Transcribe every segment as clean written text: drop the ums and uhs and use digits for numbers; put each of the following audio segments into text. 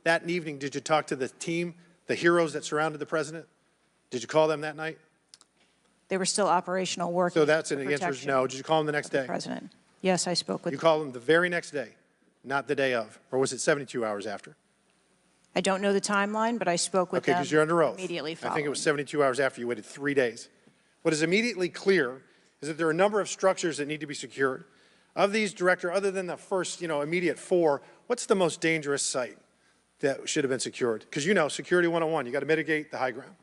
that evening, did you talk to the team, the heroes that surrounded the president? Did you call them that night? They were still operational working. So that's an answer is no. Did you call them the next day? President. Yes, I spoke with them. You called them the very next day, not the day of, or was it 72 hours after? I don't know the timeline, but I spoke with them. Okay, because you're under oath. Immediately following. I think it was 72 hours after. You waited 3 days. What is immediately clear is that there are a number of structures that need to be secured. Of these, Director, other than the first, immediate 4, what's the most dangerous site that should have been secured? Because Security 101, you got to mitigate the high ground.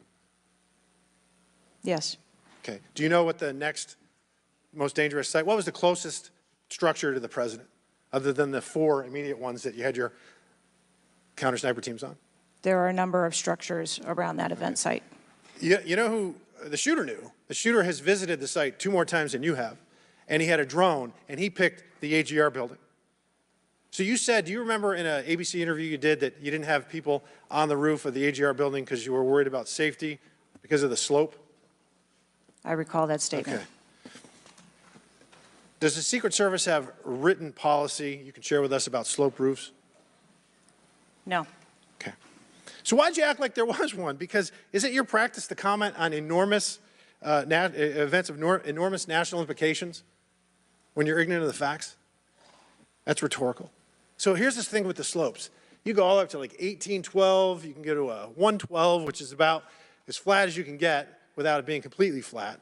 Yes. Okay. Do you know what the next most dangerous site, what was the closest structure to the president, other than the 4 immediate ones that you had your counter sniper teams on? There are a number of structures around that event site. You know who the shooter knew? The shooter has visited the site 2 more times than you have, and he had a drone, and he picked the AGR building. So you said, do you remember in an ABC interview you did that you didn't have people on the roof of the AGR building because you were worried about safety because of the slope? I recall that statement. Okay. Does the Secret Service have written policy you can share with us about slope roofs? No. Okay. So why'd you act like there was one? Because is it your practice to comment on enormous events of enormous national implications when you're ignorant of the facts? That's rhetorical. So here's this thing with the slopes. You go all up to like 1812, you can go to a 112, which is about as flat as you can get without it being completely flat.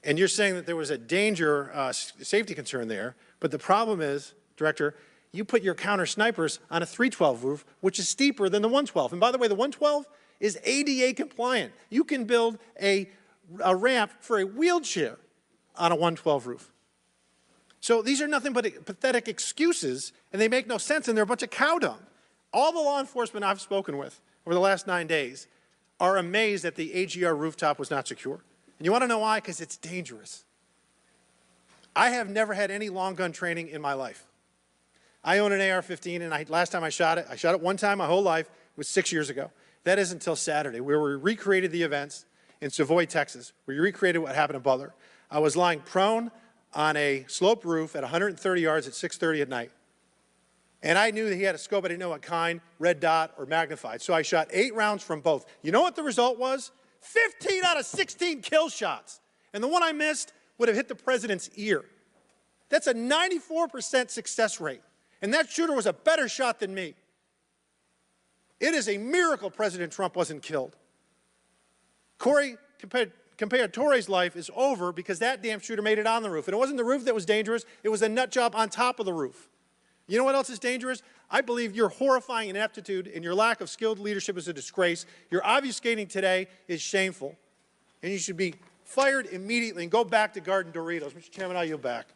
And you're saying that there was a danger, safety concern there, but the problem is, Director, you put your counter snipers on a 312 roof, which is steeper than the 112. And by the way, the 112 is ADA compliant. You can build a ramp for a wheelchair on a 112 roof. So these are nothing but pathetic excuses, and they make no sense, and they're a bunch of cow dung. All the law enforcement I've spoken with over the last 9 days are amazed that the AGR rooftop was not secure. And you want to know why? Because it's dangerous. I have never had any long gun training in my life. I own an AR-15, and last time I shot it one time my whole life. It was 6 years ago. That is until Saturday, where we recreated the events in Savoy, Texas, where we recreated what happened in Butler. I was lying prone on a sloped roof at 130 yards at 6:30 at night. And I knew that he had a scope. I didn't know what kind, red dot or magnified. So I shot 8 rounds from both. You know what the result was? 15 out of 16 kill shots. And the one I missed would have hit the president's ear. That's a 94% success rate. And that shooter was a better shot than me. It is a miracle President Trump wasn't killed. Corey Compatore's life is over because that damn shooter made it on the roof. And it wasn't the roof that was dangerous. It was a nut job on top of the roof. You know what else is dangerous? I believe your horrifying ineptitude and your lack of skilled leadership is a disgrace. Your obfuscating today is shameful. And you should be fired immediately and go back to Garden Doritos. Mr. Chairman, I yield back.